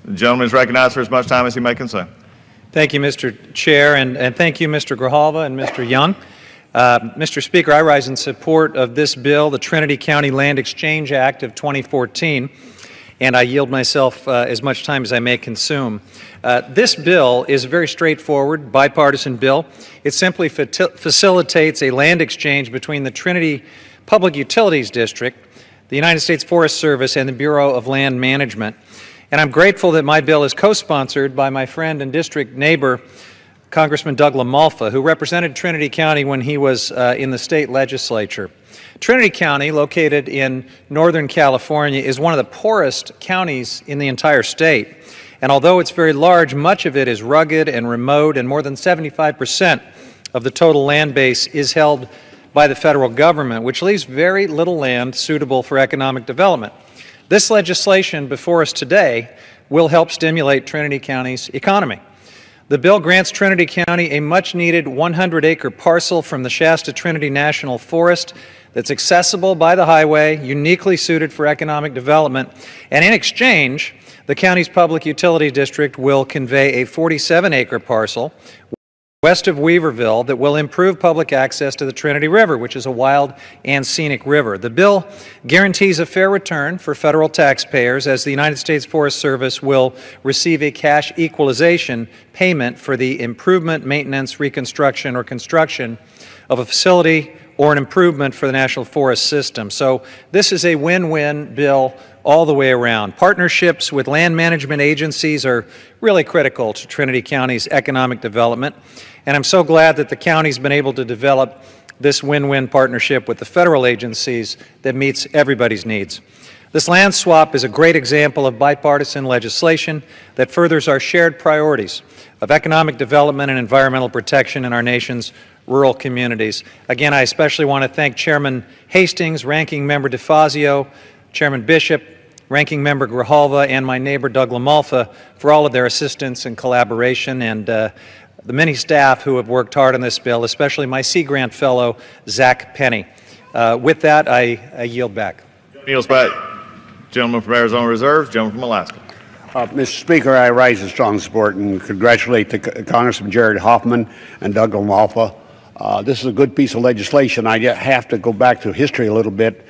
The gentleman is recognized for as much time as he may consume. Thank you, Mr. Chair, and thank you, Mr. Grijalva and Mr. Young. Mr. Speaker, I rise in support of this bill, the Trinity County Land Exchange Act of 2014, and I yield myself as much time as I may consume. This bill is a very straightforward, bipartisan bill. It simply facilitates a land exchange between the Trinity Public Utilities District, the United States Forest Service, and the Bureau of Land Management. And I'm grateful that my bill is co-sponsored by my friend and district neighbor, Congressman Doug LaMalfa, who represented Trinity County when he was in the state legislature. Trinity County, located in Northern California, is one of the poorest counties in the entire state. And although it's very large, much of it is rugged and remote, and more than 75% of the total land base is held by the federal government, which leaves very little land suitable for economic development. This legislation before us today will help stimulate Trinity County's economy. The bill grants Trinity County a much-needed 100-acre parcel from the Shasta Trinity National Forest that's accessible by the highway, uniquely suited for economic development, and in exchange, the county's public utility district will convey a 47-acre parcel west of Weaverville that will improve public access to the Trinity River, which is a wild and scenic river. The bill guarantees a fair return for federal taxpayers, as the United States Forest Service will receive a cash equalization payment for the improvement, maintenance, reconstruction, or construction of a facility or an improvement for the National Forest System. So this is a win-win bill all the way around. Partnerships with land management agencies are really critical to Trinity County's economic development, and I'm so glad that the county's been able to develop this win-win partnership with the federal agencies that meets everybody's needs. This land swap is a great example of bipartisan legislation that furthers our shared priorities of economic development and environmental protection in our nation's rural communities. Again, I especially want to thank Chairman Hastings, Ranking Member DeFazio, Chairman Bishop, Ranking Member Grijalva, and my neighbor Doug LaMalfa for all of their assistance and collaboration, and the many staff who have worked hard on this bill, especially my Sea Grant Fellow, Zach Penny. With that, I yield back. Yields back. Gentleman from Arizona Reserve, gentleman from Alaska. Mr. Speaker, I rise in strong support and congratulate the Congressman Jared Huffman and Doug LaMalfa. This is a good piece of legislation. I have to go back to history a little bit.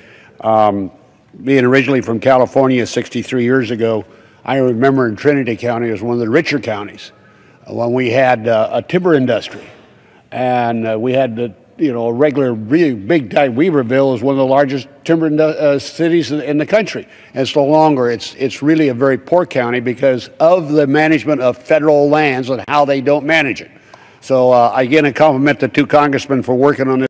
Being originally from California 63 years ago, I remember in Trinity County as one of the richer counties when we had a timber industry, and we had a regular, really big time. Weaverville is one of the largest timber cities in the country. And it's no longer. It's really a very poor county because of the management of federal lands and how they don't manage it. So again, I compliment the two congressmen for working on this.